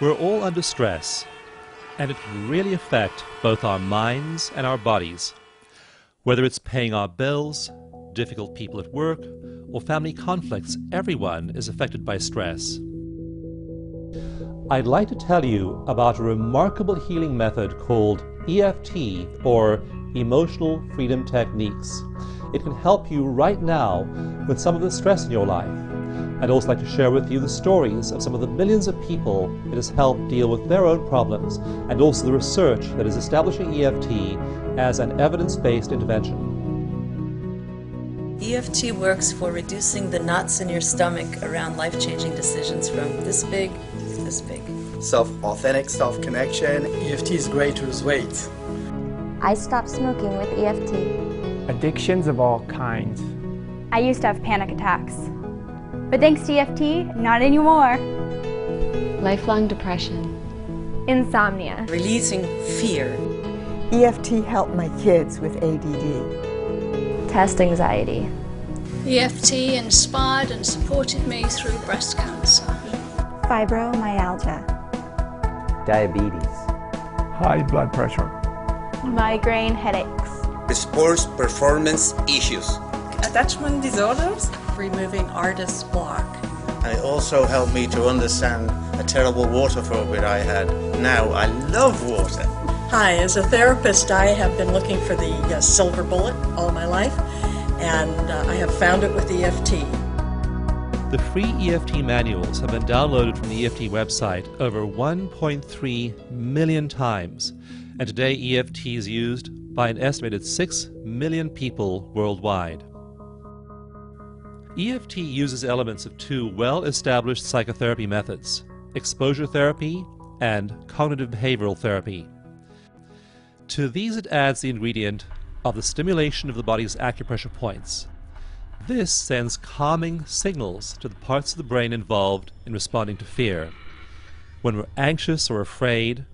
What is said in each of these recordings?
We're all under stress, and it can really affect both our minds and our bodies. Whether it's paying our bills, difficult people at work, or family conflicts, everyone is affected by stress. I'd like to tell you about a remarkable healing method called EFT, or Emotional Freedom Techniques. It can help you right now with some of the stress in your life. I'd also like to share with you the stories of some of the millions of people it has helped deal with their own problems, and also the research that is establishing EFT as an evidence-based intervention. EFT works for reducing the knots in your stomach around life-changing decisions from this big to this big. Authentic self-connection. EFT is great to lose weight. I stopped smoking with EFT. Addictions of all kinds. I used to have panic attacks, but thanks to EFT, not anymore. Lifelong depression. Insomnia. Releasing fear. EFT helped my kids with ADD. Test anxiety. EFT inspired and supported me through breast cancer. Fibromyalgia. Diabetes. High blood pressure. Migraine headaches. Sports performance issues. Attachment disorders. Removing artist's block. And it also helped me to understand a terrible water phobia I had. Now I love water. Hi, as a therapist, I have been looking for the silver bullet all my life, and I have found it with EFT. The free EFT manuals have been downloaded from the EFT website over 1.3 million times, and today EFT is used by an estimated 6 million people worldwide. EFT uses elements of two well-established psychotherapy methods, exposure therapy and cognitive behavioral therapy. To these it adds the ingredient of the stimulation of the body's acupressure points. This sends calming signals to the parts of the brain involved in responding to fear. When we're anxious or afraid,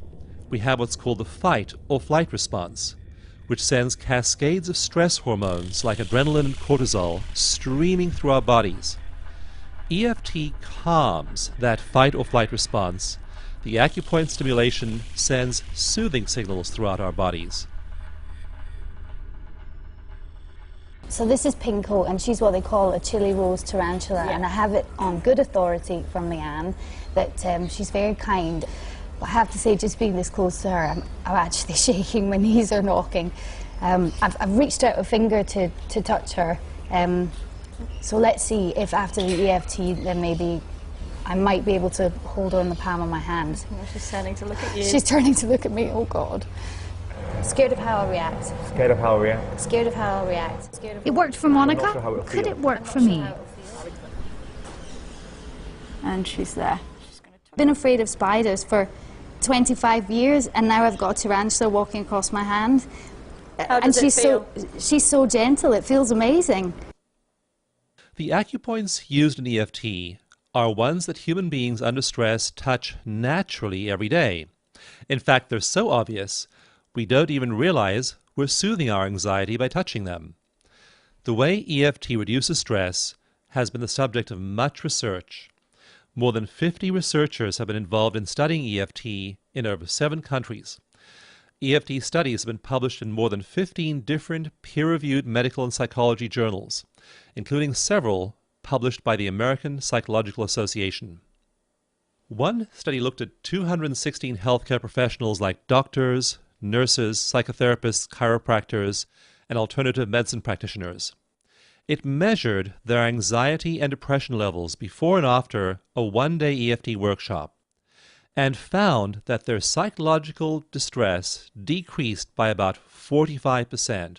we have what's called the fight or flight response, which sends cascades of stress hormones like adrenaline and cortisol streaming through our bodies. EFT calms that fight or flight response. The acupoint stimulation sends soothing signals throughout our bodies. So this is Pinko, and she's what they call a chili rose tarantula, and I have it on good authority from Leanne that she's very kind. But I have to say, just being this close to her, I'm actually shaking, my knees are knocking. I've reached out a finger to touch her, so let's see if after the EFT then maybe I might be able to hold her in the palm of my hand. She's turning to look at you. She's turning to look at me, oh God. Scared of how I'll react. Scared of how I react. Scared of how I'll react. Scared of It worked for Monica. Sure Could it work for me? And she's there. I've been afraid of spiders for 25 years, and now I've got a tarantula walking across my hand. How does it feel? She's so gentle, it feels amazing. The acupoints used in EFT are ones that human beings under stress touch naturally every day. In fact, they're so obvious, we don't even realize we're soothing our anxiety by touching them. The way EFT reduces stress has been the subject of much research. More than 50 researchers have been involved in studying EFT in over 7 countries. EFT studies have been published in more than 15 different peer-reviewed medical and psychology journals, including several published by the American Psychological Association. One study looked at 216 healthcare professionals like doctors, nurses, psychotherapists, chiropractors, and alternative medicine practitioners. It measured their anxiety and depression levels before and after a one-day EFT workshop, and found that their psychological distress decreased by about 45%.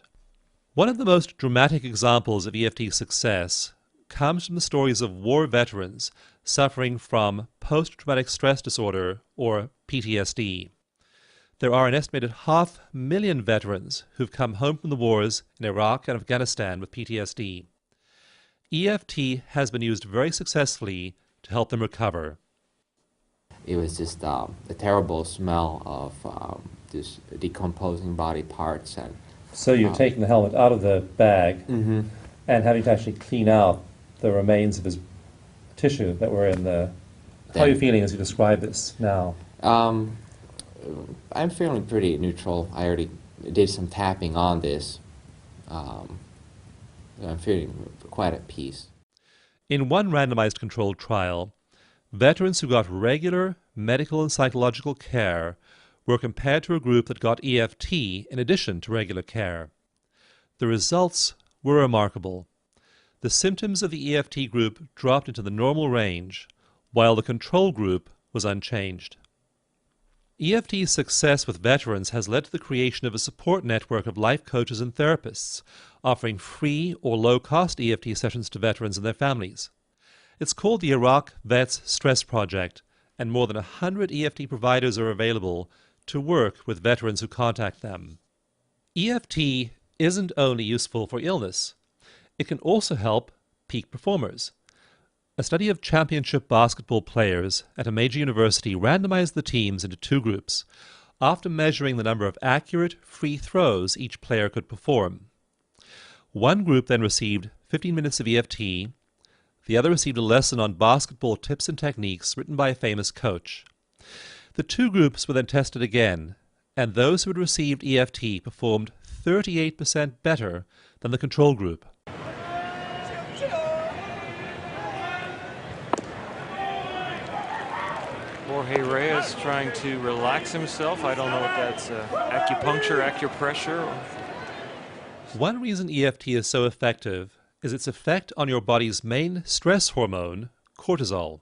One of the most dramatic examples of EFT success comes from the stories of war veterans suffering from post-traumatic stress disorder, or PTSD. There are an estimated 500,000 veterans who've come home from the wars in Iraq and Afghanistan with PTSD. EFT has been used very successfully to help them recover. It was just the terrible smell of just decomposing body parts. And So you're taking the helmet out of the bag and having to actually clean out the remains of his tissue that were in the How are you feeling as you describe this now? I'm feeling pretty neutral. I already did some tapping on this. I'm feeling quite at peace. In one randomized controlled trial, veterans who got regular medical and psychological care were compared to a group that got EFT in addition to regular care. The results were remarkable. The symptoms of the EFT group dropped into the normal range, while the control group was unchanged. EFT's success with veterans has led to the creation of a support network of life coaches and therapists, offering free or low-cost EFT sessions to veterans and their families. It's called the Iraq Vets Stress Project, and more than 100 EFT providers are available to work with veterans who contact them. EFT isn't only useful for illness. It can also help peak performers. A study of championship basketball players at a major university randomized the teams into two groups after measuring the number of accurate free throws each player could perform. One group then received 15 minutes of EFT. The other received a lesson on basketball tips and techniques written by a famous coach. The two groups were then tested again, and those who had received EFT performed 38% better than the control group. Jorge Reyes trying to relax himself. I don't know what that's, acupuncture, acupressure. One reason EFT is so effective is its effect on your body's main stress hormone, cortisol.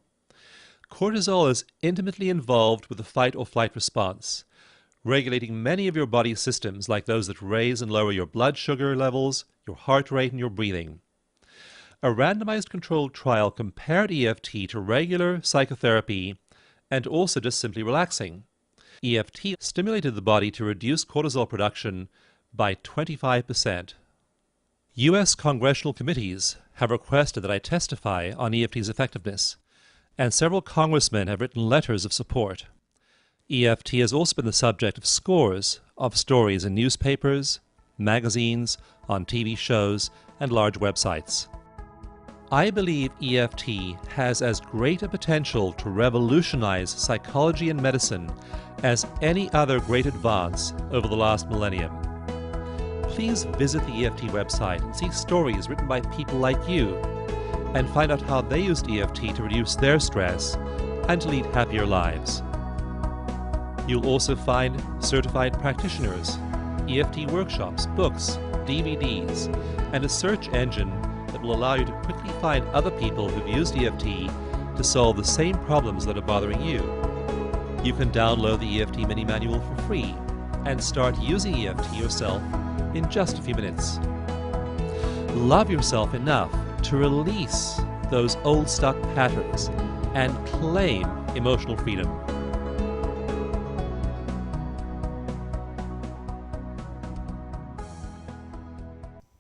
Cortisol is intimately involved with the fight or flight response, regulating many of your body's systems like those that raise and lower your blood sugar levels, your heart rate, and your breathing. A randomized controlled trial compared EFT to regular psychotherapy and also just simply relaxing. EFT stimulated the body to reduce cortisol production by 25%. U.S. congressional committees have requested that I testify on EFT's effectiveness, and several congressmen have written letters of support. EFT has also been the subject of scores of stories in newspapers, magazines, on TV shows, and large websites. I believe EFT has as great a potential to revolutionize psychology and medicine as any other great advance over the last millennium. Please visit the EFT website and see stories written by people like you, and find out how they used EFT to reduce their stress and to lead happier lives. You'll also find certified practitioners, EFT workshops, books, DVDs, and a search engine that will allow you to quickly find other people who've used EFT to solve the same problems that are bothering you. You can download the EFT mini manual for free and start using EFT yourself in just a few minutes. Love yourself enough to release those old stuck patterns and claim emotional freedom.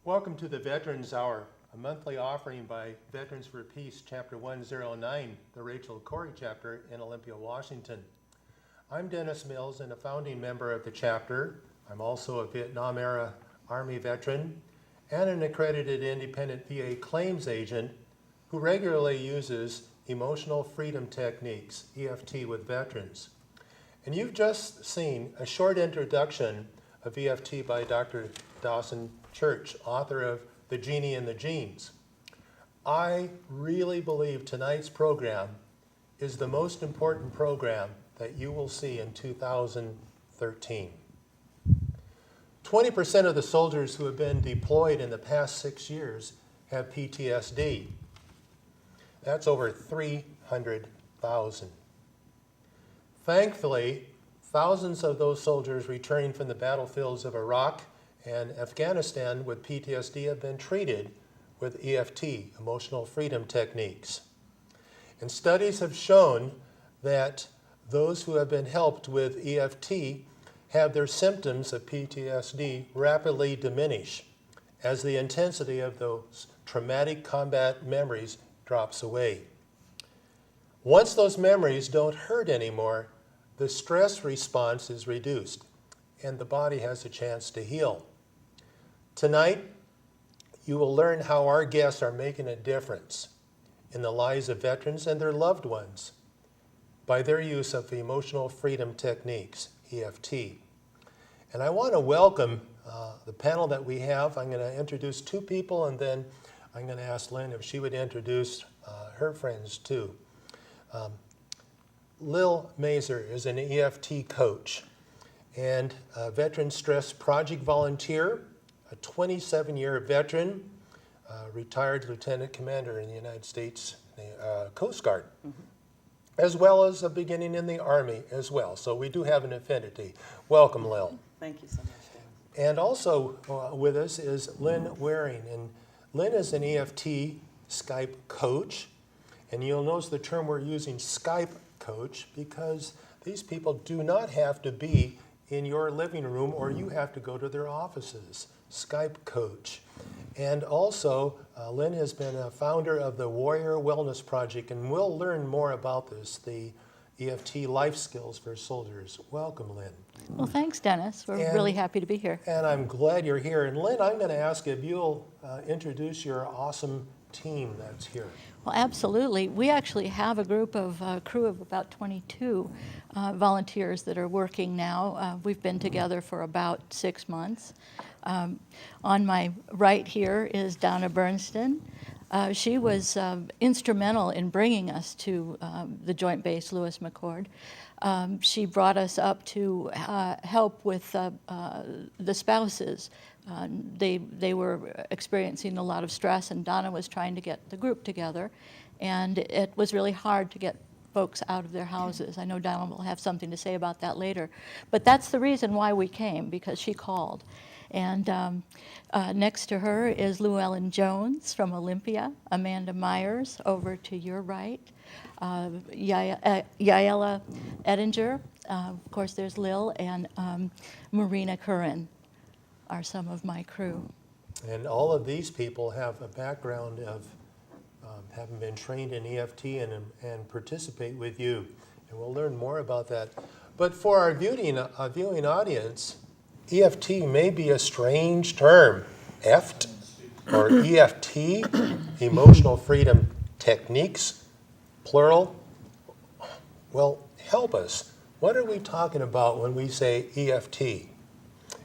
Welcome to the Veterans Hour, a monthly offering by Veterans for Peace, Chapter 109, the Rachel Corrie chapter in Olympia, Washington. I'm Dennis Mills and a founding member of the chapter. I'm also a Vietnam-era Army veteran and an accredited independent VA claims agent who regularly uses emotional freedom techniques, EFT, with veterans. And you've just seen a short introduction of EFT by Dr. Dawson Church, author of The Genie and the Genes. I really believe tonight's program is the most important program that you will see in 2013. 20% of the soldiers who have been deployed in the past 6 years have PTSD. That's over 300,000. Thankfully, thousands of those soldiers returning from the battlefields of Iraq and Afghanistan with PTSD have been treated with EFT, emotional freedom techniques. And studies have shown that those who have been helped with EFT have their symptoms of PTSD rapidly diminish as the intensity of those traumatic combat memories drops away. Once those memories don't hurt anymore, the stress response is reduced and the body has a chance to heal. Tonight, you will learn how our guests are making a difference in the lives of veterans and their loved ones. by their use of emotional freedom techniques, EFT. And I want to welcome the panel that we have. I'm going to introduce two people, and then I'm going to ask Lynn if she would introduce her friends too. Lil Mazer is an EFT coach and a veteran stress project volunteer, a 27-year veteran, retired lieutenant commander in the United States Coast Guard, as well as a beginning in the Army as well. So we do have an affinity. Welcome, Lil. Thank you so much, Dan. And also with us is Lynn Waring. And Lynn is an EFT Skype coach. And you'll notice the term we're using, Skype coach, because these people do not have to be in your living room or you have to go to their offices. Skype coach. And also, Lynn has been a founder of the Warrior Wellness Project, and we'll learn more about this, the EFT life skills for soldiers. Welcome, Lynn. Well, thanks, Dennis. We're really happy to be here. And I'm glad you're here. And Lynn, I'm going to ask if you'll introduce your awesome team that's here. Well, absolutely. We actually have a group of crew of about 22 volunteers that are working now. We've been together for about 6 months. On my right here is Donna Bernston. She was instrumental in bringing us to the Joint Base Lewis McChord. She brought us up to help with the spouses. They were experiencing a lot of stress, and Donna was trying to get the group together, and it was really hard to get folks out of their houses. I know Donna will have something to say about that later, but that's the reason why we came, because she called. And next to her is Llewellyn Jones from Olympia, Amanda Myers over to your right, Yaela Edinger, of course there's Lil, and Marina Curran are some of my crew. And all of these people have a background of having been trained in EFT and participate with you. And we'll learn more about that. But for our viewing audience, EFT may be a strange term. EFT or EFT, Emotional Freedom Techniques, plural. Well, help us. What are we talking about when we say EFT?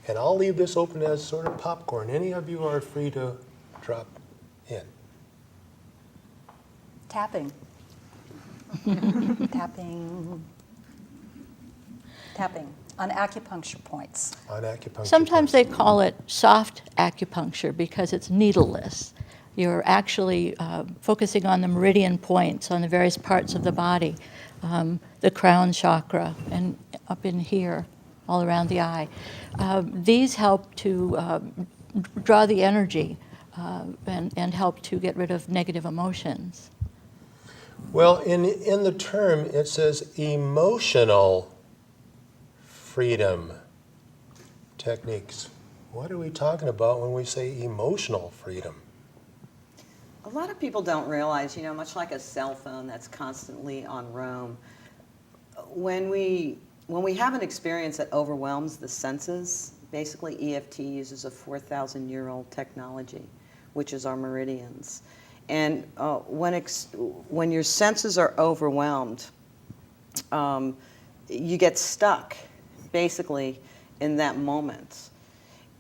And I'll leave this open as sort of popcorn. Any of you are free to drop in. Tapping. Tapping. Tapping on acupuncture points. On acupuncture Sometimes points. they call it soft acupuncture because it's needleless. You're actually focusing on the meridian points on the various parts of the body, the crown chakra, and up in here, all around the eye. These help to draw the energy and help to get rid of negative emotions. Well, in the term, it says emotional freedom techniques. What are we talking about when we say emotional freedom? A lot of people don't realize, much like a cell phone that's constantly on roam, when we have an experience that overwhelms the senses, basically EFT uses a 4,000-year-old technology, which is our meridians. And when your senses are overwhelmed, you get stuck, basically, in that moment.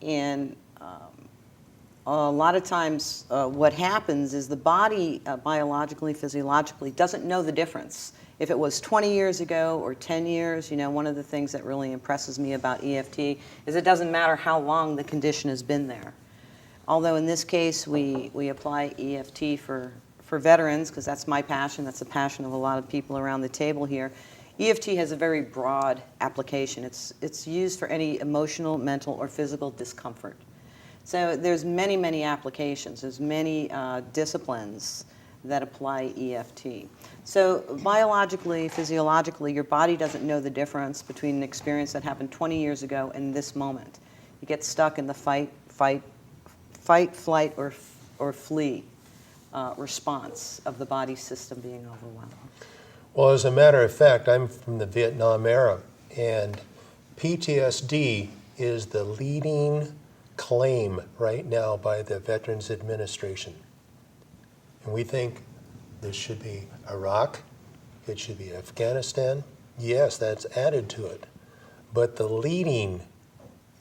And a lot of times what happens is the body, biologically, physiologically, doesn't know the difference. If it was 20 years ago or 10 years, one of the things that really impresses me about EFT is it doesn't matter how long the condition has been there. Although in this case, we apply EFT for veterans, because that's my passion, that's the passion of a lot of people around the table here. EFT has a very broad application. It's used for any emotional, mental, or physical discomfort. So there's many, many applications. There's many disciplines that apply EFT. So biologically, physiologically, your body doesn't know the difference between an experience that happened 20 years ago and this moment. You get stuck in the fight, flight, or flee response of the body system being overwhelmed. Well, as a matter of fact, I'm from the Vietnam era, and PTSD is the leading claim right now by the Veterans Administration. And we think this should be Iraq, It should be Afghanistan. Yes, that's added to it. But the leading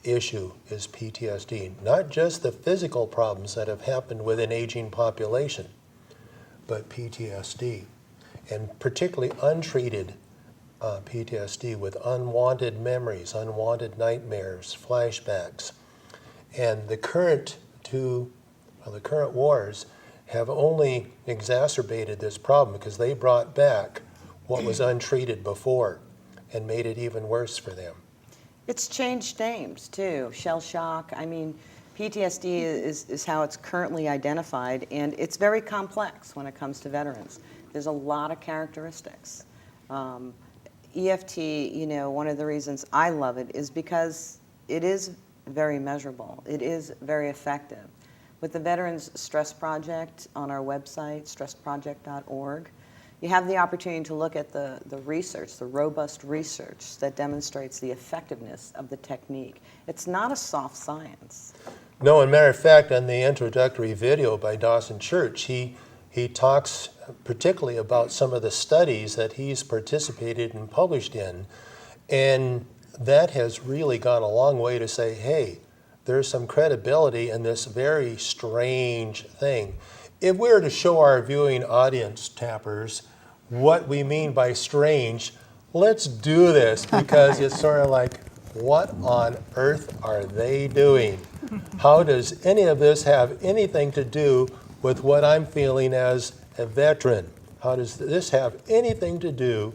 issue is PTSD, not just the physical problems that have happened with an aging population, but PTSD, and particularly untreated PTSD with unwanted memories, unwanted nightmares, flashbacks. And the current wars have only exacerbated this problem because they brought back what was untreated before and made it even worse for them. It's changed names too, shell shock. I mean, PTSD is how it's currently identified, and it's very complex when it comes to veterans. There's a lot of characteristics. EFT, you know, one of the reasons I love it is because it is very measurable. It is very effective. With the Veterans Stress Project on our website, stressproject.org, you have the opportunity to look at the research, the robust research that demonstrates the effectiveness of the technique. It's not a soft science. No, as a matter of fact, on the introductory video by Dawson Church, he talks particularly about some of the studies that he's participated and published in, and that has really gone a long way to say, hey, there's some credibility in this very strange thing. If we were to show our viewing audience, tappers, what we mean by strange, let's do this, because it's sort of like, what on earth are they doing? How does any of this have anything to do with what I'm feeling as a veteran? How does this have anything to do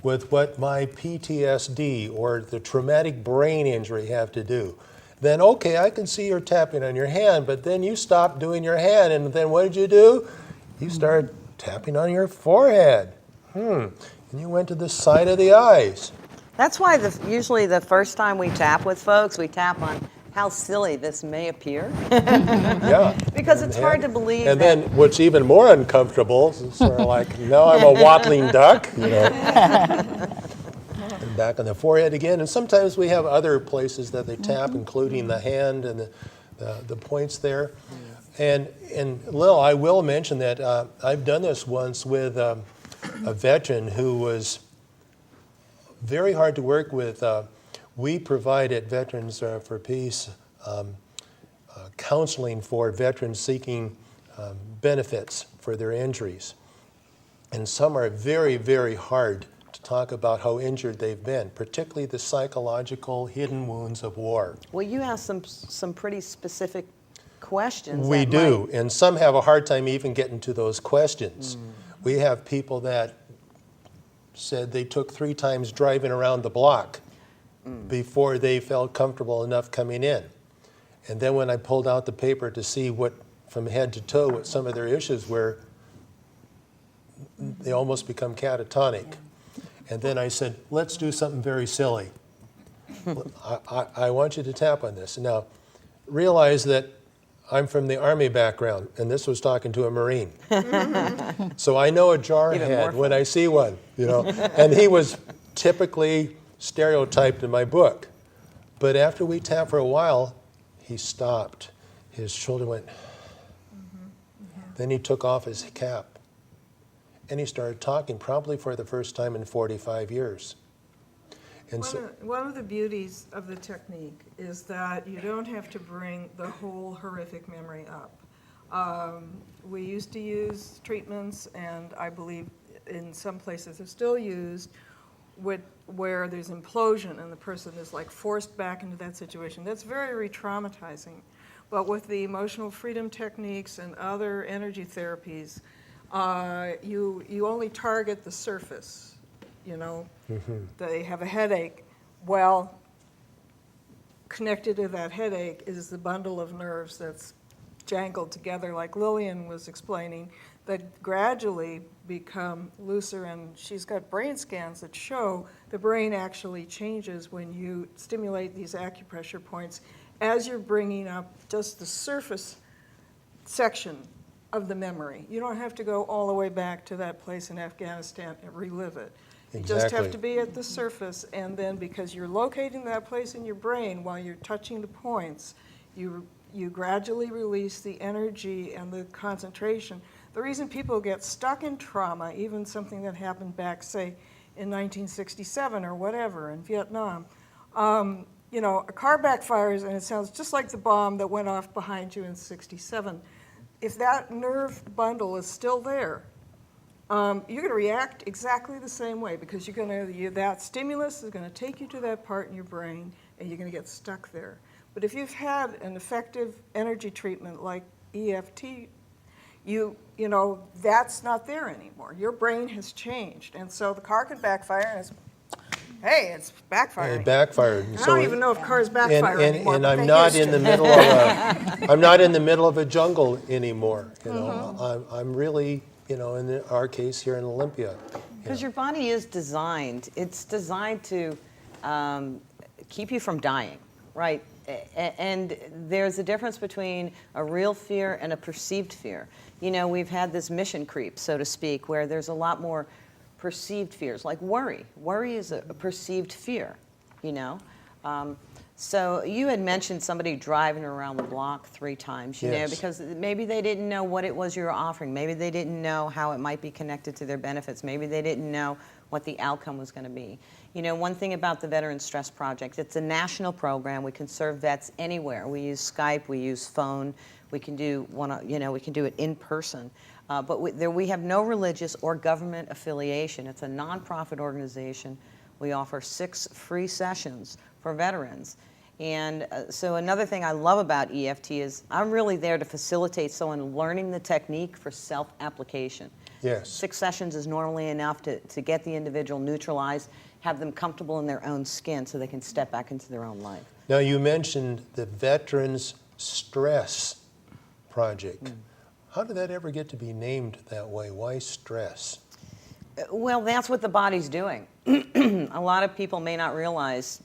with what my PTSD or the traumatic brain injury have to do? Then, okay, I can see you're tapping on your hand, but then you stopped doing your hand, and then what did you do? You started tapping on your forehead. And you went to the side of the eyes. That's why usually the first time we tap with folks, we tap on how silly this may appear. Yeah. Because it's hard to believe. And then what's even more uncomfortable is sort of like, now I'm a waddling duck, you know. And back on the forehead again. And sometimes we have other places that they tap, including the hand and the points there. And Lil, I will mention that I've done this once with a veteran who was very hard to work with. We provide at Veterans for Peace counseling for veterans seeking benefits for their injuries. And some are very, very hard to talk about how injured they've been, particularly the psychological hidden wounds of war. Well, you asked some pretty specific questions. We do, and some have a hard time even getting to those questions. We have people that said they took 3 times driving around the block before they felt comfortable enough coming in. And then when I pulled out the paper to see what, from head to toe, what some of their issues were, they almost become catatonic. And then I said, let's do something very silly. I want you to tap on this. Now, realize that I'm from the Army background, and this was talking to a Marine. So I know a jarhead when I see one, you know. And he was typically stereotyped in my book. But after we tapped for a while, he stopped. His shoulder went. Then he took off his cap. And he started talking, probably for the first time in 45 years. And one of the beauties of the technique is that you don't have to bring the whole horrific memory up. We used to use treatments, and I believe in some places they're still used, where there's implosion and the person is like forced back into that situation. That's very re-traumatizing. But with the emotional freedom techniques and other energy therapies, you only target the surface. You know, they have a headache. Well, connected to that headache is the bundle of nerves that's jangled together, like Lillian was explaining, that gradually become looser, and she's got brain scans that show the brain actually changes when you stimulate these acupressure points as you're bringing up just the surface section of the memory. You don't have to go all the way back to that place in Afghanistan and relive it. You just have to be at the surface, and then because you're locating that place in your brain while you're touching the points, you gradually release the energy and the concentration the reason people get stuck in trauma, even something that happened back, say, in 1967 or whatever, in Vietnam, you know, a car backfires and it sounds just like the bomb that went off behind you in 67. If that nerve bundle is still there, you're going to react exactly the same way because that stimulus is going to take you to that part in your brain and you're going to get stuck there. But if you've had an effective energy treatment like EFT, you know, that's not there anymore. Your brain has changed. And so the car could backfire and it's backfiring. It backfired. I don't even know if cars backfire anymore. And but I'm they not used in to. the middle of I'm not in the middle of a jungle anymore. You know, I'm really, you know, in our case here in Olympia. Because your body is designed. It's designed to keep you from dying, right? And there's a difference between a real fear and a perceived fear. You know, we've had this mission creep, so to speak, where there's a lot more perceived fears, like worry. Worry is a perceived fear, you know? So you had mentioned somebody driving around the block 3 times, you know, because maybe they didn't know what it was you were offering. Maybe they didn't know how it might be connected to their benefits. Maybe they didn't know what the outcome was going to be. You know, one thing about the Veteran Stress Project, it's a national program. We can serve vets anywhere. We use Skype, we use phone, we can do we can do it in person. But we have no religious or government affiliation. It's a nonprofit organization. We offer 6 free sessions for veterans. And so another thing I love about EFT is I'm really there to facilitate someone learning the technique for self-application. Yes. 6 sessions is normally enough to get the individual neutralized, have them comfortable in their own skin so they can step back into their own life. Now you mentioned the Veterans Stress Project. How did that ever get to be named that way? Why stress? Well, that's what the body's doing. A lot of people may not realize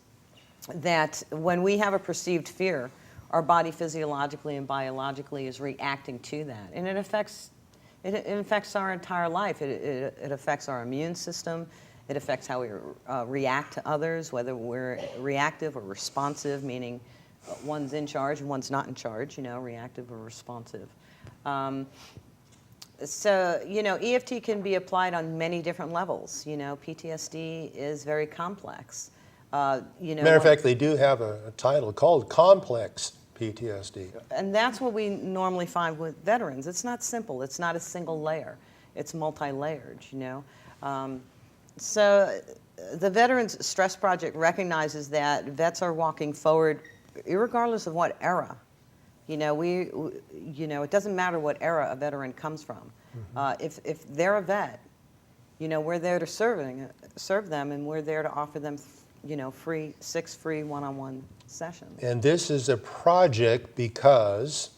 that when we have a perceived fear, our body physiologically and biologically is reacting to that. And it affects our entire life. It affects our immune system. It affects how we react to others, whether we're reactive or responsive, meaning one's in charge and one's not in charge, you know, reactive or responsive. So, you know, EFT can be applied on many different levels. You know, PTSD is very complex. Matter of fact, they do have a title called Complex PTSD. And that's what we normally find with veterans. It's not simple. It's not a single layer. It's multi-layered, you know. So the Veterans Stress Project recognizes that vets are walking forward regardless of what era. You know, it doesn't matter what era a veteran comes from. If they're a vet, you know, we're there to serve them, and we're there to offer them, you know, 6 free one-on-one sessions. And this is a project because?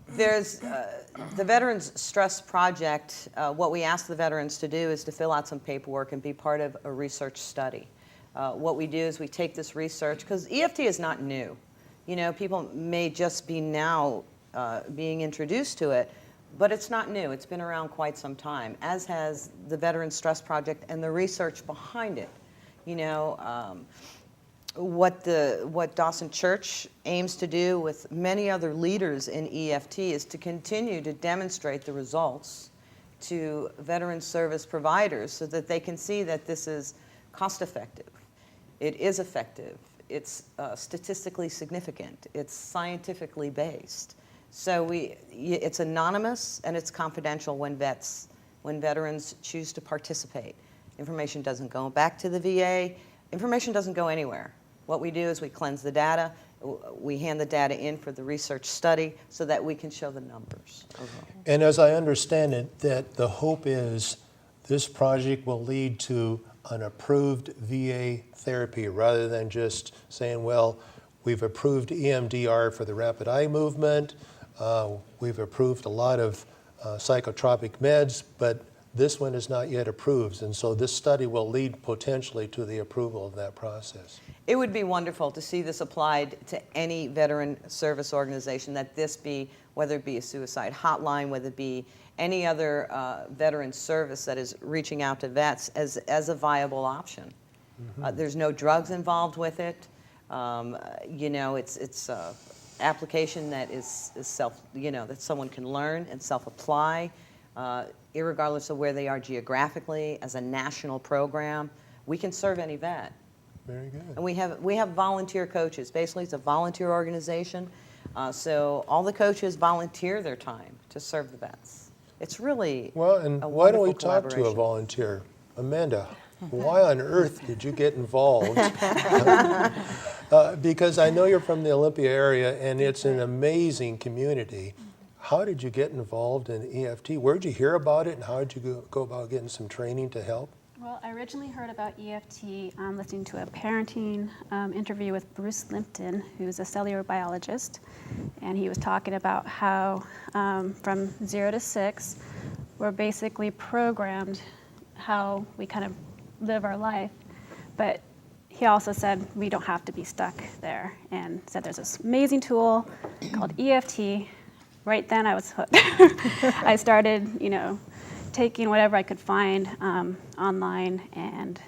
There's the Veterans Stress Project. What we ask the veterans to do is to fill out some paperwork and be part of a research study. What we do is we take this research, because EFT is not new. You know, people may just be now being introduced to it, but it's not new. It's been around quite some time, as has the Veterans Stress Project and the research behind it. You know, what Dawson Church aims to do with many other leaders in EFT is to continue to demonstrate the results to veteran service providers so that they can see that this is cost effective, it is effective, it's statistically significant, it's scientifically based. So it's anonymous and it's confidential when veterans choose to participate. Information doesn't go back to the VA, information doesn't go anywhere. What we do is we cleanse the data, we hand the data in for the research study so that we can show the numbers. And as I understand it, that the hope is this project will lead to an approved VA therapy rather than just saying, well, we've approved EMDR for the rapid eye movement, we've approved a lot of psychotropic meds, but this one is not yet approved, and so this study will lead potentially to the approval of that process. It would be wonderful to see this applied to any veteran service organization, that this be, whether it be a suicide hotline, whether it be any other veteran service that is reaching out to vets as a viable option. There's no drugs involved with it. You know, it's application that is self, you know, that someone can learn and self-apply. irregardless of where they are geographically, as a national program. We can serve any vet. Very good. And we have volunteer coaches. Basically, it's a volunteer organization. So all the coaches volunteer their time to serve the vets. It's really well. And why don't we talk to a volunteer, Amanda? Why on earth did you get involved? Because I know you're from the Olympia area, and it's an amazing community. How did you get involved in EFT? Where did you hear about it, and how did you go about getting some training to help? Well, I originally heard about EFT listening to a parenting interview with Bruce Limpton, who's a cellular biologist, and he was talking about how from 0 to 6, we're basically programmed how we kind of live our life, but he also said we don't have to be stuck there, and said there's this amazing tool called EFT. Right then I was hooked. I started, taking whatever I could find online, and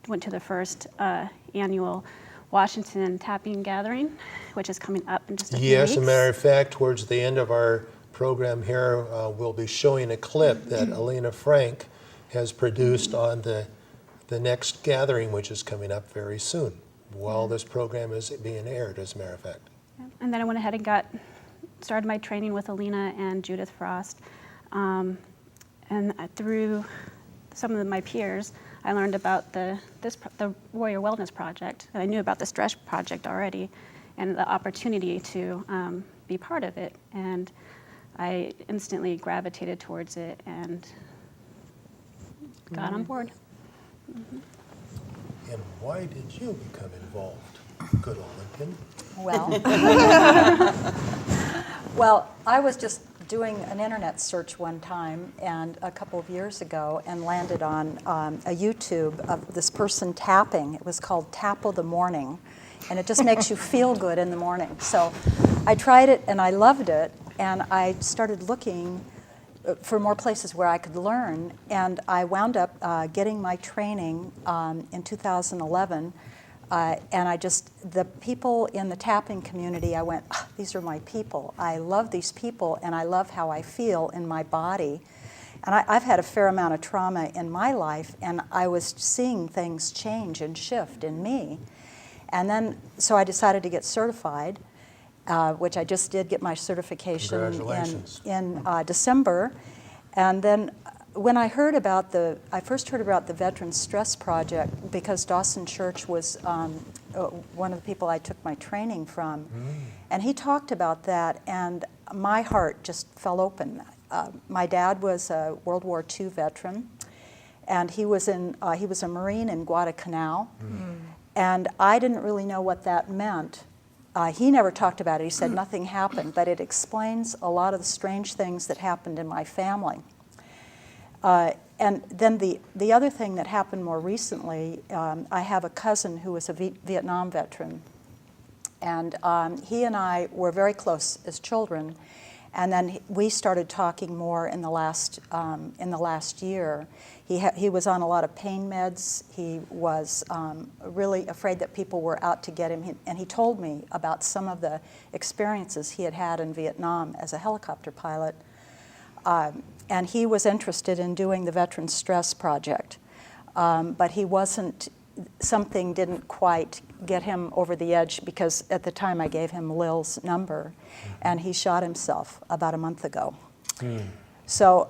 went to the first annual Washington tapping gathering, which is coming up in just a few weeks. Yes, as a matter of fact, towards the end of our program here, we'll be showing a clip that Elena Frank has produced on the next gathering, which is coming up very soon, while this program is being aired, as a matter of fact. And then I went ahead and started my training with Alina and Judith Frost. And through some of my peers, I learned about the Warrior Wellness Project. And I knew about the Stress Project already, and the opportunity to be part of it. And I instantly gravitated towards it and got on board. Mm-hmm. And why did you become involved, good Olympian? Well, I was just doing an internet search one time, and a couple of years ago, and landed on a YouTube of this person tapping. It was called Tap of the Morning, and it just makes you feel good in the morning. So I tried it, and I loved it, and I started looking for more places where I could learn, and I wound up getting my training in 2011. And the people in the tapping community, I went, these are my people. I love these people, and I love how I feel in my body. And I've had a fair amount of trauma in my life, and I was seeing things change and shift in me. And then, so I decided to get certified, which I just did get my certification in December. And then when I first heard about the Veterans Stress Project, because Dawson Church was one of the people I took my training from, and he talked about that, and my heart just fell open. My dad was a World War II veteran, and he was a Marine in Guadalcanal, and I didn't really know what that meant. He never talked about it. He said nothing happened, but it explains a lot of the strange things that happened in my family. And then the other thing that happened more recently, I have a cousin who was a Vietnam veteran, and he and I were very close as children, and then we started talking more in the last year. He was on a lot of pain meds. He was really afraid that people were out to get him, and he told me about some of the experiences he had had in Vietnam as a helicopter pilot. And he was interested in doing the Veterans Stress Project, but something didn't quite get him over the edge, because at the time I gave him Lil's number, and he shot himself about a month ago. So,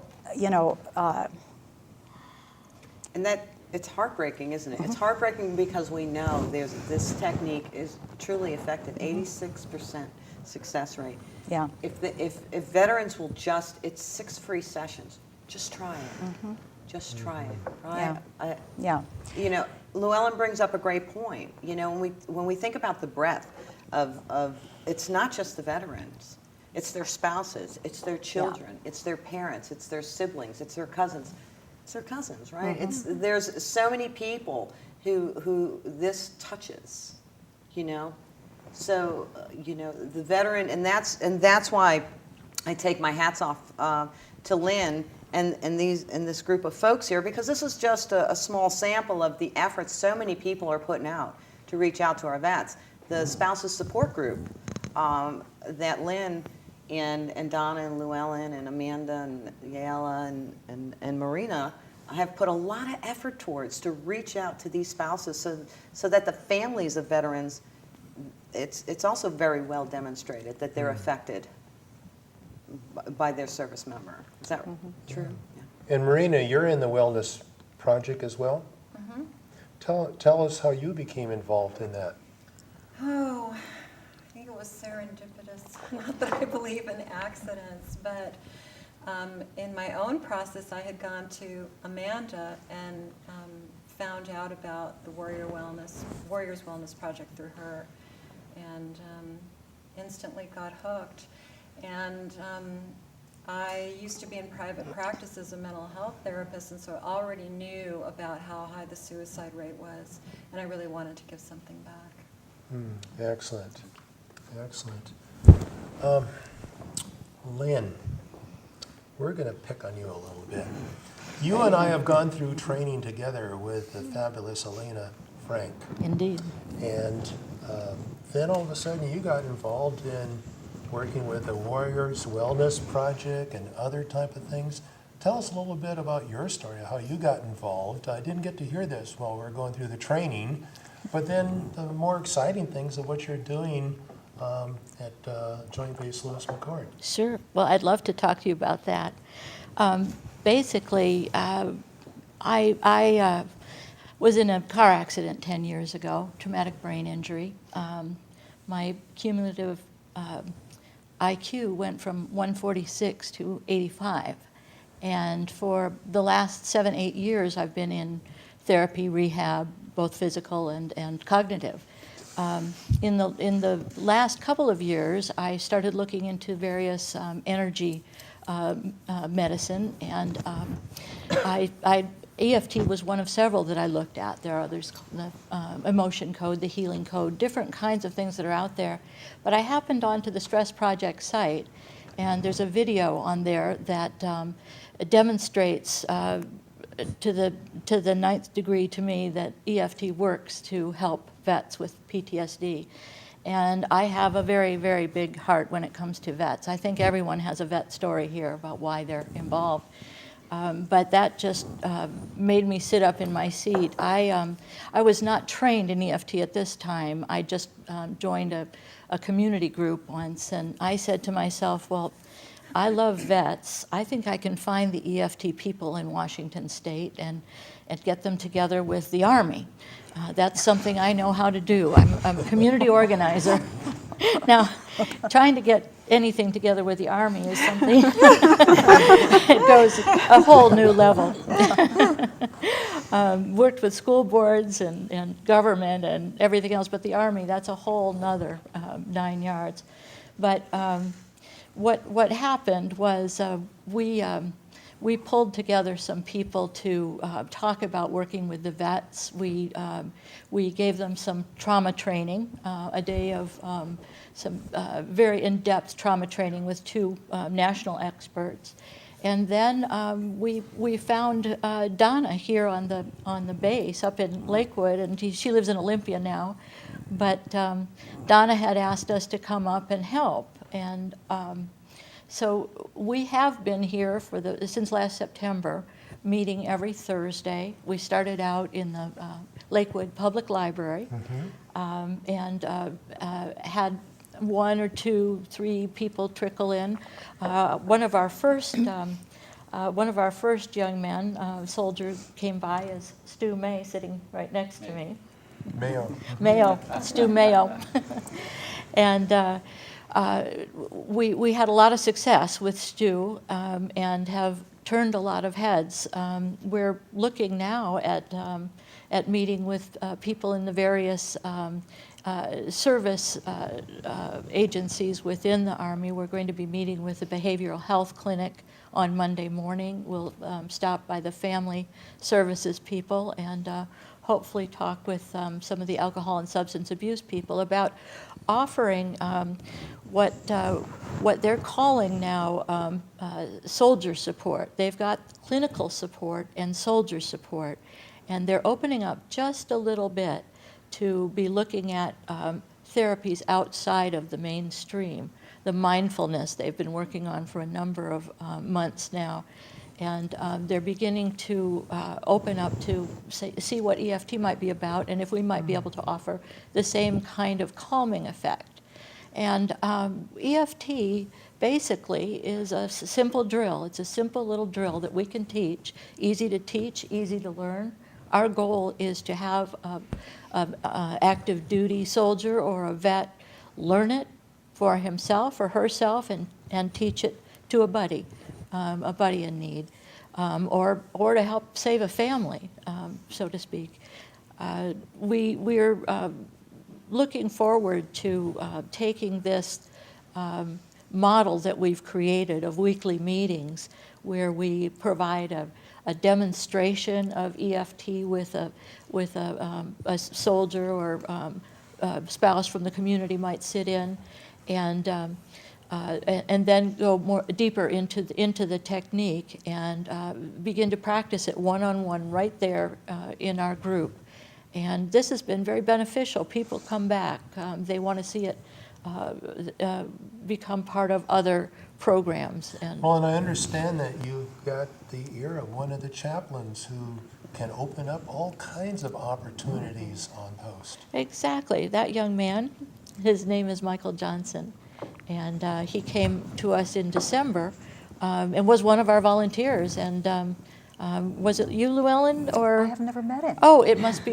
and that, it's heartbreaking, isn't it? It's heartbreaking because we know this technique is truly effective, 86% success rate. Yeah. If veterans will it's 6 free sessions. Just try it. Just try it. Right? Yeah. Llewellyn brings up a great point. When we think about the breadth of it's not just the veterans. It's their spouses. It's their children. It's their parents. It's their siblings. It's their cousins. It's their cousins, right? There's so many people who this touches. So, the veteran, and that's why I take my hats off to Lynn and this group of folks here, because this is just a small sample of the efforts so many people are putting out to reach out to our vets. The spouses support group that Lynn and Donna and Llewellyn and Amanda and Yala and Marina have put a lot of effort towards to reach out to these spouses so that the families of veterans, it's also very well demonstrated that they're affected by their service member. Is that true? Yeah. And Marina, you're in the Wellness Project as well? Mm-hmm. Tell us how you became involved in that. Oh, I think it was serendipitous. Not that I believe in accidents, but in my own process, I had gone to Amanda and found out about the Warriors Wellness Project through her, and instantly got hooked. And I used to be in private practice as a mental health therapist, and so I already knew about how high the suicide rate was, and I really wanted to give something back. Excellent. Excellent. Lynn, we're going to pick on you a little bit. You and I have gone through training together with the fabulous Elena Frank. Indeed. And then all of a sudden you got involved in working with the Warriors Wellness Project and other type of things. Tell us a little bit about your story, how you got involved. I didn't get to hear this while we were going through the training, but then the more exciting things of what you're doing at Joint Base Lewis McChord. Sure. Well, I'd love to talk to you about that. Basically, I was in a car accident 10 years ago, traumatic brain injury. My cumulative IQ went from 146 to 85. And for the last 7-8 years, I've been in therapy, rehab, both physical and cognitive. In the last couple of years, I started looking into various energy medicine, and EFT was one of several that I looked at. There are others, the emotion code, the healing code, different kinds of things that are out there. But I happened onto the Stress Project site, and there's a video on there that demonstrates to the ninth degree to me that EFT works to help vets with PTSD. And I have a very, very big heart when it comes to vets. I think everyone has a vet story here about why they're involved. But that just made me sit up in my seat. I was not trained in EFT at this time. I just joined a community group once, and I said to myself, well, I love vets. I think I can find the EFT people in Washington State and get them together with the Army. That's something I know how to do. I'm a community organizer. Now, trying to get anything together with the Army is something, it goes a whole new level. Worked with school boards and government and everything else, but the Army, that's a whole nother 9 yards. But what happened was we pulled together some people to talk about working with the vets. We gave them some trauma training, a day of some very in-depth trauma training with 2 national experts. And then we found Donna here on the base up in Lakewood, and she lives in Olympia now. But Donna had asked us to come up and help. And so we have been here since last September, meeting every Thursday. We started out in the Lakewood Public Library, and had 1 or 2, 3 people trickle in. One of our first young men, soldier, came by as Stu May, sitting right next to me. Mayo, Stu Mayo, and. We had a lot of success with Stu and have turned a lot of heads. We're looking now at meeting with people in the various service agencies within the Army. We're going to be meeting with the behavioral health clinic on Monday morning. We'll stop by the family services people and hopefully talk with some of the alcohol and substance abuse people about offering what they're calling now soldier support. They've got clinical support and soldier support, and they're opening up just a little bit to be looking at therapies outside of the mainstream. the mindfulness they've been working on for a number of months now. And they're beginning to open up to see what EFT might be about, and if we might be able to offer the same kind of calming effect. And EFT basically is a simple drill. It's a simple little drill that we can teach, easy to learn. Our goal is to have an active duty soldier or a vet learn it for himself or herself and teach it to a buddy in need, or to help save a family, so to speak. We're looking forward to taking this model that we've created of weekly meetings where we provide a demonstration of EFT with a soldier or a spouse from the community might sit in, and then go more deeper into the technique and begin to practice it one-on-one right there in our group. And this has been very beneficial. People come back. They want to see it become part of other programs. Well, and I understand that you got the ear of one of the chaplains who can open up all kinds of opportunities on post. Exactly. That young man, his name is Michael Johnson, and he came to us in December and was one of our volunteers. And was it you, Llewellyn, or? I have never met him. Oh, it must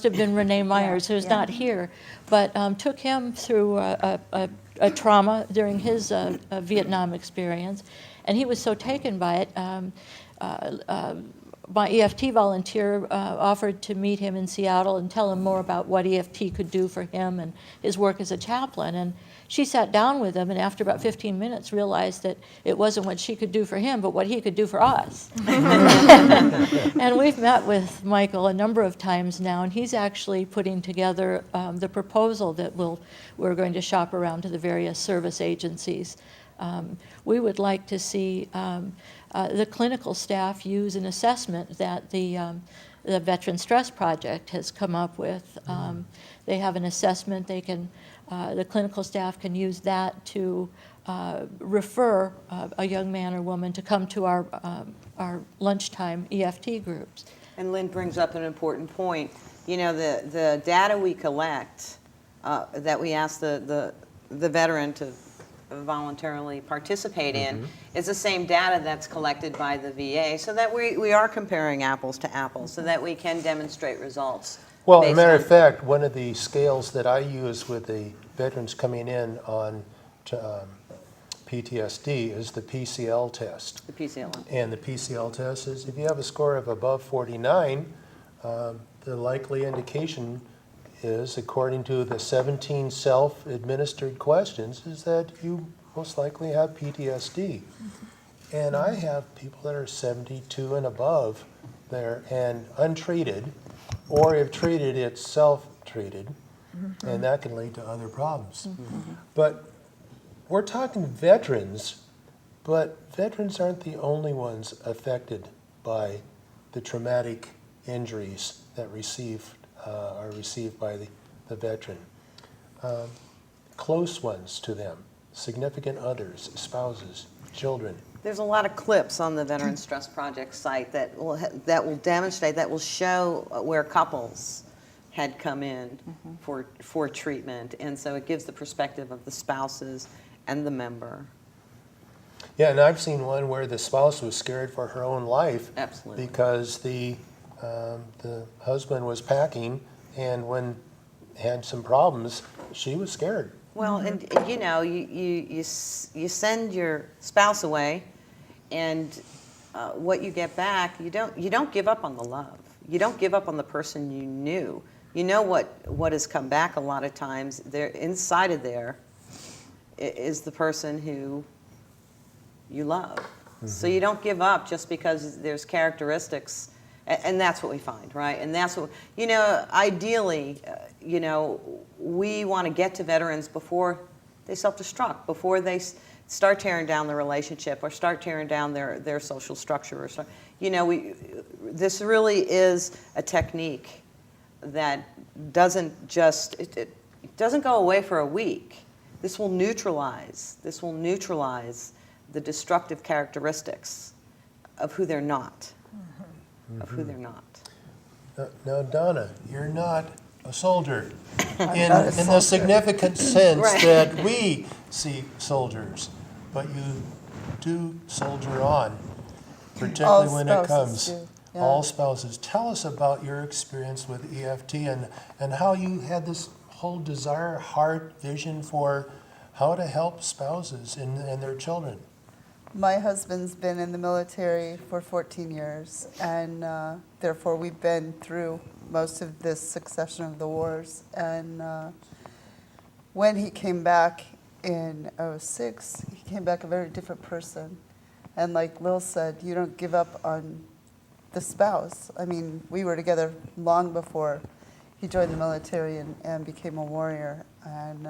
have been Renee Myers, who's not here, but took him through a trauma during his Vietnam experience, and he was so taken by it. My EFT volunteer offered to meet him in Seattle and tell him more about what EFT could do for him and his work as a chaplain. And she sat down with him, and after about 15 minutes realized that it wasn't what she could do for him, but what he could do for us. And we've met with Michael a number of times now, and he's actually putting together the proposal that we're going to shop around to the various service agencies. We would like to see the clinical staff use an assessment that the Veteran Stress Project has come up with. They have an assessment. The clinical staff can use that to refer a young man or woman to come to our lunchtime EFT groups. And Lynn brings up an important point. You know, the data we collect that we ask the veteran to voluntarily participate in is the same data that's collected by the VA, so that we are comparing apples to apples, so that we can demonstrate results. Well, as a matter of fact, one of the scales that I use with the veterans coming in on PTSD is the PCL test. The PCL. And the PCL test is if you have a score of above 49, the likely indication is, according to the 17 self-administered questions, is that you most likely have PTSD. And I have people that are 72 and above there and untreated, or if treated, it's self-treated, and that can lead to other problems. But we're talking veterans, but veterans aren't the only ones affected by the traumatic injuries that are received by the veteran. Close ones to them, significant others, spouses, children. There's a lot of clips on the Veteran Stress Project site that will demonstrate, that will show where couples had come in for treatment, and so it gives the perspective of the spouses and the member. Yeah, and I've seen one where the spouse was scared for her own life. Absolutely. Because the husband was packing, and when had some problems, she was scared. Well, and you know, you send your spouse away, and what you get back, you don't give up on the love. You don't give up on the person you knew. You know what has come back a lot of times. There, inside of there, is the person who you love. So you don't give up just because there's characteristics. And that's what we find, right? And that's what, you know, ideally, you know, we want to get to veterans before they self-destruct, before they start tearing down the relationship or start tearing down their social structure. Or start, you know, this really is a technique that doesn't just, it doesn't go away for a week. This will neutralize the destructive characteristics of who they're not, of who they're not. Now, Donna, you're not a soldier in the significant sense Right. that we see soldiers, but you do soldier on, particularly when it comes. All spouses. Tell us about your experience with EFT and how you had this whole desire, heart, vision for how to help spouses and their children. My husband's been in the military for 14 years, and therefore we've been through most of this succession of the wars. And when he came back in '06, he came back a very different person. And like Lil said, you don't give up on the spouse. I mean, we were together long before he joined the military and became a warrior. And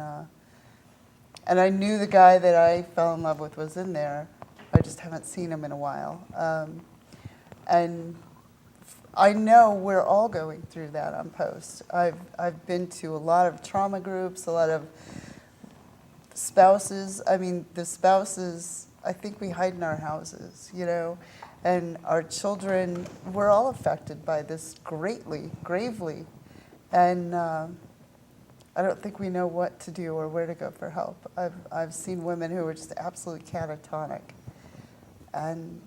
I knew the guy that I fell in love with was in there. I just haven't seen him in a while. And I know we're all going through that on post. I've been to a lot of trauma groups, a lot of spouses. I mean, the spouses, I think we hide in our houses, you know, and our children, we're all affected by this greatly, gravely. And I don't think we know what to do or where to go for help. I've seen women who are just absolutely catatonic. And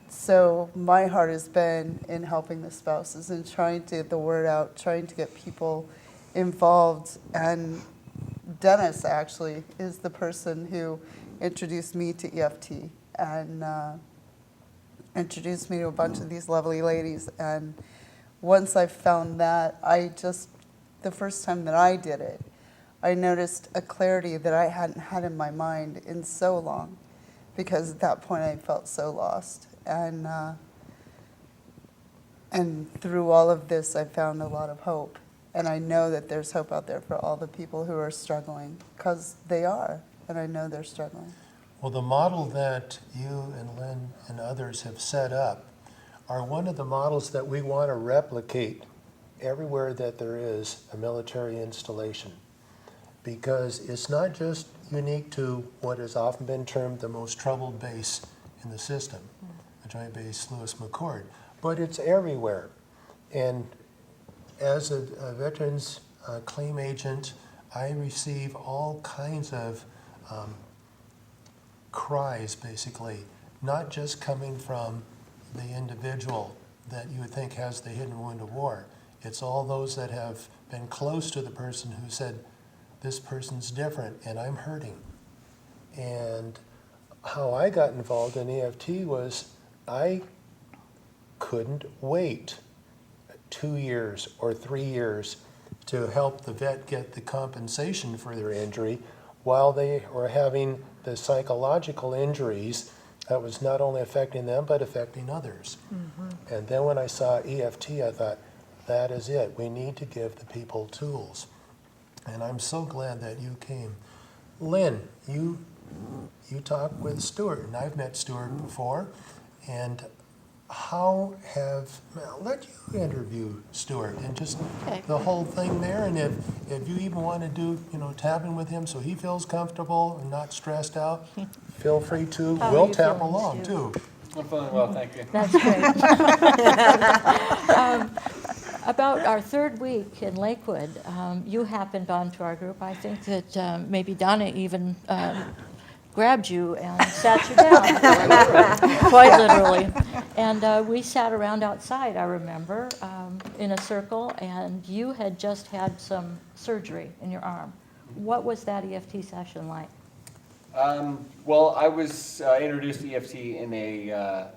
so my heart has been in helping the spouses and trying to get the word out, trying to get people involved. And Dennis actually is the person who introduced me to EFT and introduced me to a bunch of these lovely ladies. And once I found that, the first time that I did it, I noticed a clarity that I hadn't had in my mind in so long, because at that point I felt so lost. And through all of this, I found a lot of hope. And I know that there's hope out there for all the people who are struggling, because they are, and I know they're struggling. Well, the model that you and Lynn and others have set up are one of the models that we want to replicate everywhere that there is a military installation, because it's not just unique to what has often been termed the most troubled base in the system, the Joint Base Lewis McChord, but it's everywhere. And as a veterans claim agent, I receive all kinds of cries, basically, not just coming from the individual that you would think has the hidden wound of war. It's all those that have been close to the person who said, this person's different and I'm hurting. And how I got involved in EFT was I couldn't wait 2 years or 3 years to help the vet get the compensation for their injury while they were having the psychological injuries that was not only affecting them but affecting others. Mm-hmm. And then when I saw EFT, I thought, that is it. We need to give the people tools. And I'm so glad that you came. Lynn, you talked with Stuart, and I've met Stuart before. And how have, well, let you interview Stuart and just the whole thing there. And if you even want to do, tapping with him so he feels comfortable and not stressed out, feel free to. We'll tap along too. I'm feeling well, thank you. That's great. About our third week in Lakewood, you happened onto our group. I think that maybe Donna even grabbed you and sat you down, quite literally. And we sat around outside, I remember, in a circle, and you had just had some surgery in your arm. What was that EFT session like? Well, I was introduced to EFT in a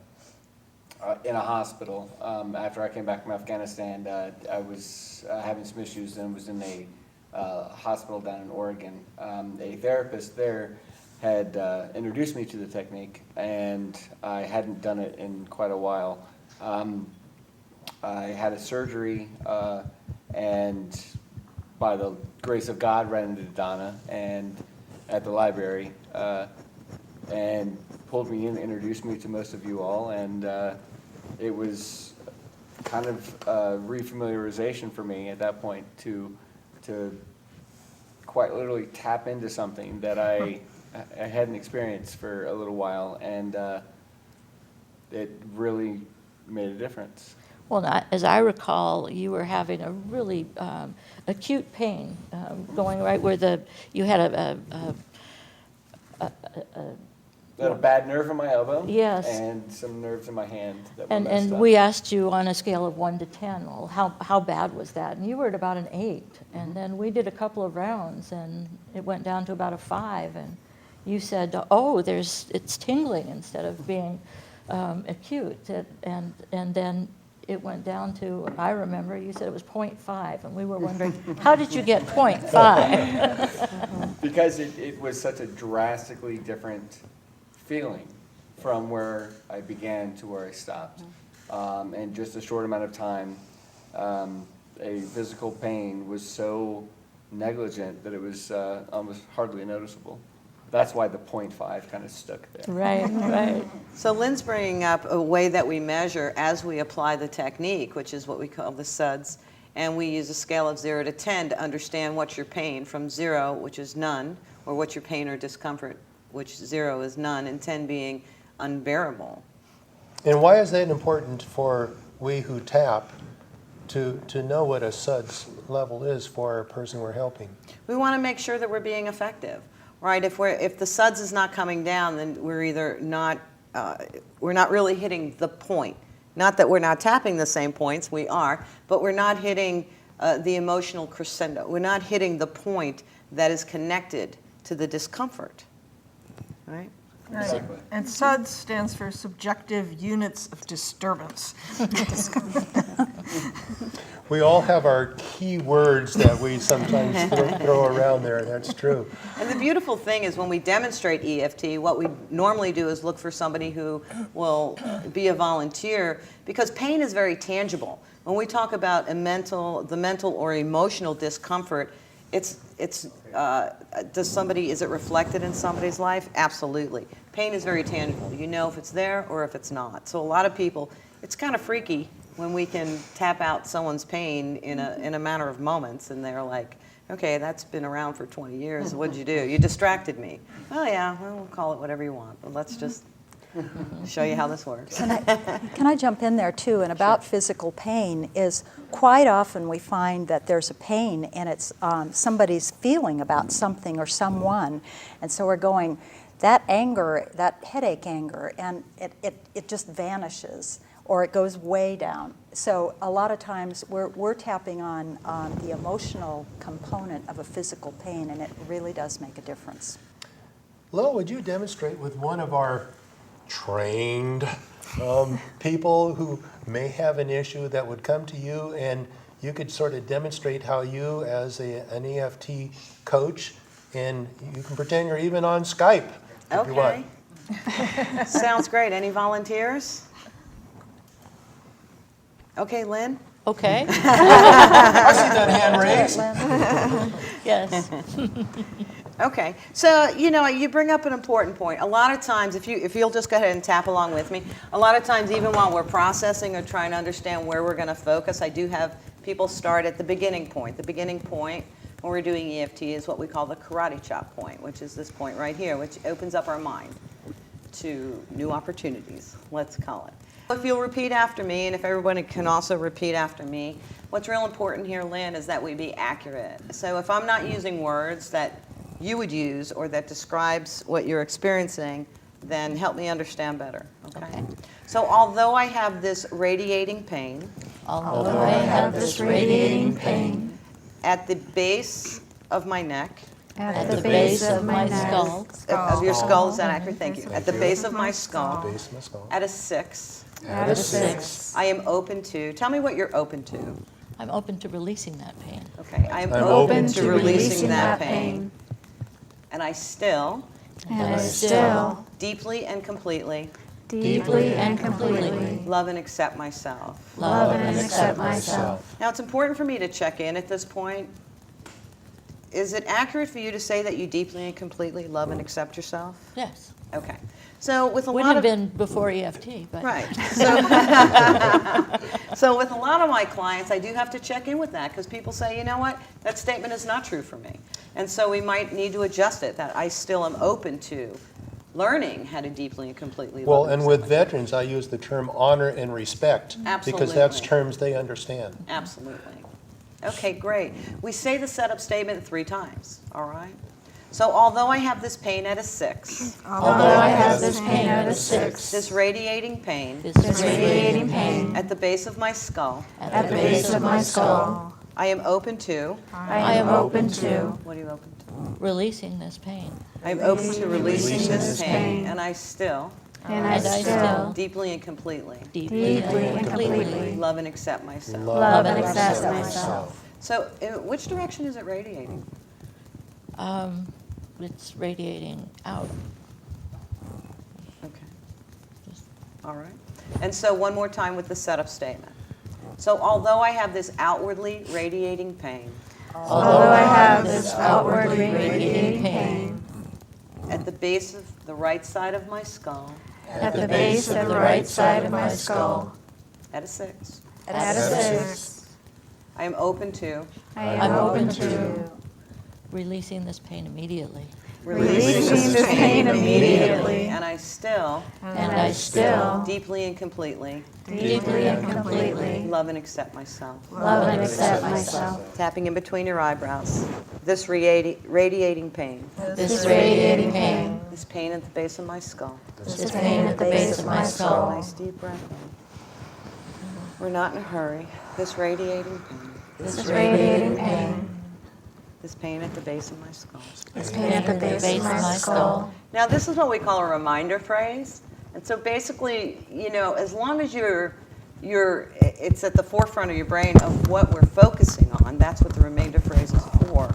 hospital after I came back from Afghanistan. I was having some issues and was in a hospital down in Oregon. A therapist there had introduced me to the technique, and I hadn't done it in quite a while. I had a surgery, and by the grace of God, ran into Donna and at the library, and pulled me in, introduced me to most of you all, and it was kind of refamiliarization for me at that point to quite literally tap into something that I hadn't experienced for a little while, and it really made a difference. Well, as I recall, you were having a really acute pain going right where you had I had a bad nerve in my elbow. Yes. And some nerves in my hand that were messed and up. we asked you on a scale of 1 to 10, well, how bad was that? And you were at about an 8. And then we did a couple of rounds, and it went down to about a 5. And you said, oh, it's tingling instead of being acute. And then it went down to, I remember, you said it was 0.5, and we were wondering, how did you get 0.5? Because it was such a drastically different feeling from where I began to where I stopped. In just a short amount of time, a physical pain was so negligent that it was almost hardly noticeable. That's why the 0.5 kind of stuck there. Right, right. So Lynn's bringing up a way that we measure as we apply the technique, which is what we call the SUDS, and we use a scale of 0 to 10 to understand what's your pain, from 0, which is none, or what's your pain or discomfort, which 0 is none, and 10 being unbearable. And why is that important for we who tap to know what a SUDS level is for a person we're helping? We want to make sure that we're being effective. Right, if the SUDS is not coming down, then we're either not, we're not really hitting the point. Not that we're not tapping the same points, we are, but we're not hitting the emotional crescendo. We're not hitting the point that is connected to the discomfort, right? Right. And SUDS stands for Subjective Units of Disturbance. We all have our key words that we sometimes throw around there, that's true. And the beautiful thing is when we demonstrate EFT, what we normally do is look for somebody who will be a volunteer, because pain is very tangible. When we talk about the mental or emotional discomfort, is it reflected in somebody's life? Absolutely. Pain is very tangible. You know if it's there or if it's not. So a lot of people, it's kind of freaky when we can tap out someone's pain in a matter of moments, and they're like, okay, that's been around for 20 years. What'd you do? You distracted me. Oh yeah, well, we'll call it whatever you want, but let's just show you how this works. Can I jump in there too? And about physical pain is quite often we find that there's a pain and it's somebody's feeling about something or someone, and so we're going, that anger, that headache anger, and it just vanishes or it goes way down. So a lot of times we're tapping on the emotional component of a physical pain, and it really does make a difference. Lo, would you demonstrate with one of our trained people who may have an issue that would come to you, and you could sort of demonstrate how you, as an EFT coach, and you can pretend you're even on Skype if you want. Sounds great. Any volunteers? Okay, Lynn? Okay. I see that hand raised. Yes. Okay, so you bring up an important point. A lot of times, if you'll just go ahead and tap along with me, a lot of times even while we're processing or trying to understand where we're going to focus, I do have people start at the beginning point. The beginning point when we're doing EFT is what we call the karate chop point, which is this point right here, which opens up our mind to new opportunities, let's call it. If you'll repeat after me, and if everybody can also repeat after me, what's real important here, Lynn, is that we be accurate. So if I'm not using words that you would use or that describes what you're experiencing, then help me understand better, okay? So although I have this radiating pain, at the base of my neck, at the base of my skull. Of your skull, is that accurate? Thank you. At the base of my skull, Base of my skull. at a 6, At a 6. I am open to, tell me what you're open to. I'm open to releasing that pain. Okay, I am open to releasing that pain. And I still deeply and completely love and accept myself. Now it's important for me to check in at this point. Is it accurate for you to say that you deeply and completely love and accept yourself? Yes. Okay. So with a Wouldn't lot have of been before EFT, but right. So with a lot of my clients, I do have to check in with that, because people say, you know what, that statement is not true for me. And so we might need to adjust it, that I still am open to learning how to deeply and completely love Well, and and accept with veterans, I use the term honor and respect. Because that's Absolutely. terms they understand. Absolutely. Okay, great. We say the setup statement 3 times, all right? So although I have this pain at a 6, Although I have this pain at a 6, this radiating pain, this radiating pain at the base of my skull, at the base of my skull, I am open to. I am open to. What are you open to? Releasing this pain. I am open to releasing this pain, and I still. And I still. Deeply and completely. Deeply and completely. Love and accept myself. Love and accept myself. So, in which direction is it radiating? It's radiating out. Okay. All right. And so one more time with the setup statement. So although I have this outwardly radiating pain, Although I have this outwardly radiating pain, at the base of the right side of my skull, at the base of the right side of my skull, at a 6, at a 6, I am open to. I am open to. Releasing this pain immediately. Releasing this pain immediately. And I still. And I still. Deeply and completely. Deeply and completely. Love and accept myself. Love and accept myself. Tapping in between your eyebrows. This radiating pain. This radiating pain. This pain at the base of my skull. This pain at the base of my skull. Nice deep breath in. We're not in a hurry. This radiating pain. This radiating pain. This pain at the base of my skull. This pain at the base of my skull. Now, this is what we call a reminder phrase. And so basically, you know, as long as it's at the forefront of your brain of what we're focusing on, that's what the reminder phrase is for,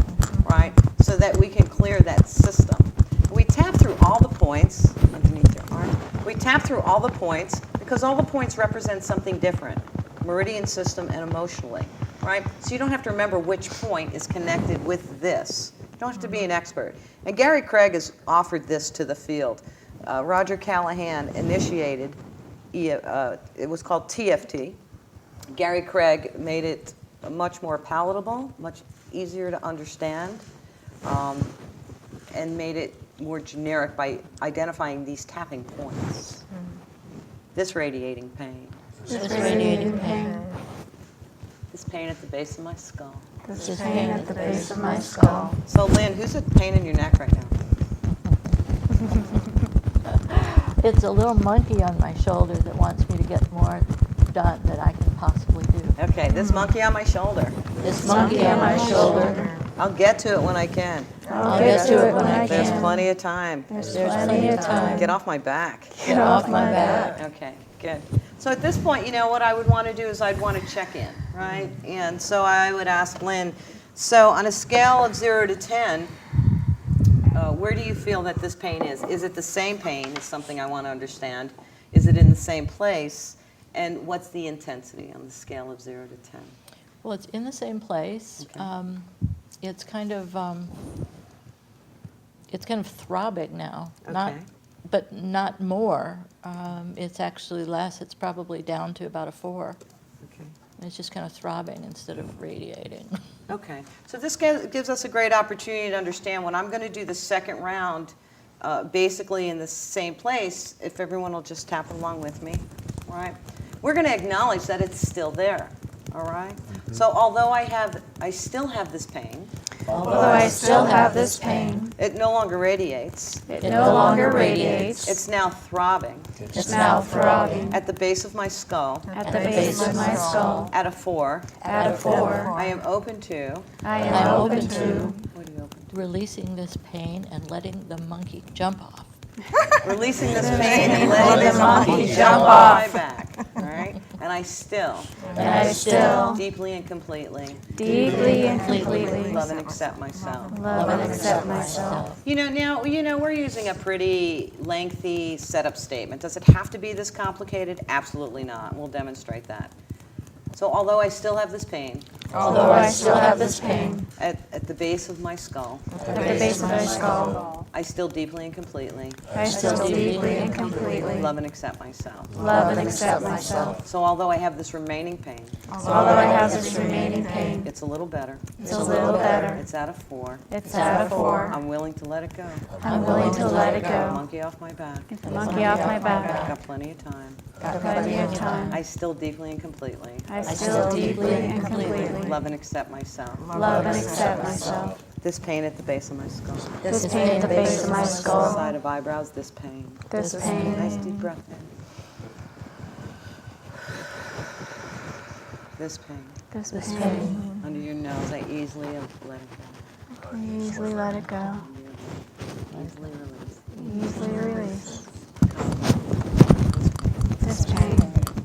right? So that we can clear that system. We tap through all the points underneath your arm. We tap through all the points because all the points represent something different, meridian system and emotionally. Right? So you don't have to remember which point is connected with this. You don't have to be an expert. And Gary Craig has offered this to the field. Roger Callahan initiated, it was called TFT. Gary Craig made it much more palatable, much easier to understand, and made it more generic by identifying these tapping points. This radiating pain. This radiating pain. This pain at the base of my skull. This pain at the base of my skull. So, Lynn, who's a pain in your neck right now? It's a little monkey on my shoulder that wants me to get more done that I can possibly do. Okay, this monkey on my shoulder. This monkey on my shoulder. I'll get to it when I can. I'll get to it when I can. There's plenty of time. There's plenty of time. Get off my back. Get off my back. Okay, good. So at this point, you know, what I would want to do is I'd want to check in, right? And so I would ask Lynn, so on a scale of 0 to 10, where do you feel that this pain is? Is it the same pain is something I want to understand? Is it in the same place? And what's the intensity on the scale of 0 to 10? Well, it's in the same place. Okay. It's kind of throbbing now. Okay. But not more. It's actually less. It's probably down to about a 4. Okay. It's just kind of throbbing instead of radiating. Okay. So this gives us a great opportunity to understand when I'm going to do the second round, basically in the same place, if everyone will just tap along with me, all right? We're going to acknowledge that it's still there, all right? Mm-hmm. So although I still have this pain. Although I still have this pain. It no longer radiates. It no longer radiates. It's now throbbing. It's now throbbing. At the base of my skull. At the base of my skull. At a 4. At a 4. I am open to. I am open to. What are you open to? Releasing this pain and letting the monkey jump off. Releasing this pain and letting this monkey jump off my back. All right? And I still. Deeply and completely. Deeply and completely. Love and accept myself. Love and accept myself. You know, now, we're using a pretty lengthy setup statement. Does it have to be this complicated? Absolutely not. We'll demonstrate that. So although I still have this pain. Although I still have this pain. At the base of my skull. At the base of my skull. I still deeply and completely. I still deeply and completely. Love and accept myself. Love and accept myself. So although I have this remaining pain. Although I have this remaining pain. It's a little better. It's a little better. It's out of 4. It's out of 4. I'm willing to let it go. I'm willing to let it go. Monkey off my back. Monkey off my back. Got plenty of time. Got plenty of time. I still deeply and completely. I still deeply and completely. Love and accept myself. Love and accept myself. This pain at the base of my skull. This pain at the base of my skull. Side of eyebrows, this pain. This pain. Nice deep breath in. This pain. This pain. Under your nose, I easily let it go. I easily let it go. Easily release. Easily release. This pain.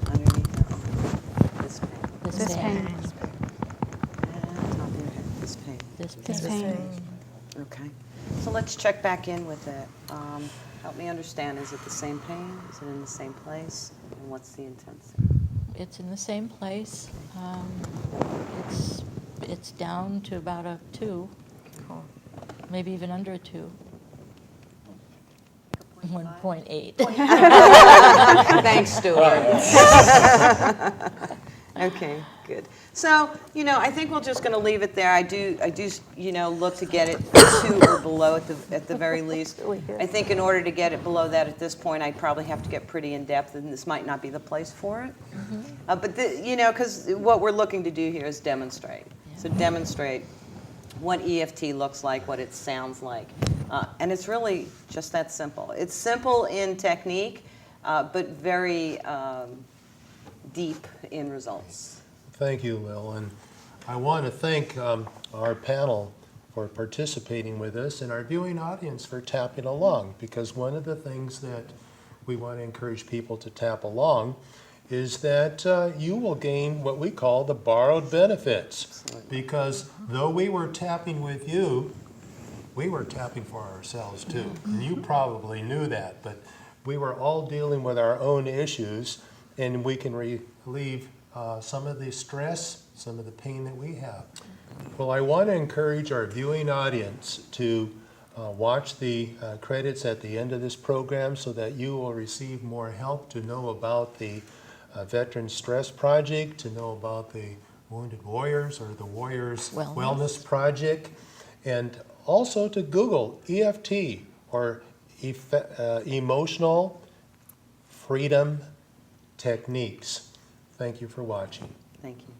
Underneath the arm. This pain. This pain. And top of your head. This pain. This pain. Okay. So let's check back in with it. Help me understand, is it the same pain? Is it in the same place? And what's the intensity? It's in the same place. It's down to about a 2, maybe even under a 2. 1.8. Thanks, Stuart. Okay, good. So, I think we're just going to leave it there. I do, look to get it 2 or below at the very least. I think in order to get it below that at this point, I'd probably have to get pretty in depth, and this might not be the place for it. But because what we're looking to do here is demonstrate. Yeah. So demonstrate what EFT looks like, what it sounds like, and it's really just that simple. It's simple in technique, but very deep in results. Thank you, Lil, and I want to thank our panel for participating with us and our viewing audience for tapping along, because one of the things that we want to encourage people to tap along is that you will gain what we call the borrowed benefits. Because though we were tapping with you, we were tapping for ourselves too. And you probably knew that, but we were all dealing with our own issues, and we can relieve some of the stress, some of the pain that we have. Well, I want to encourage our viewing audience to watch the credits at the end of this program so that you will receive more help to know about the Veteran Stress Project, to know about the Wounded Warriors or the Warriors Wellness Project, and also to Google EFT or Emotional Freedom Techniques. Thank you for watching. Thank you.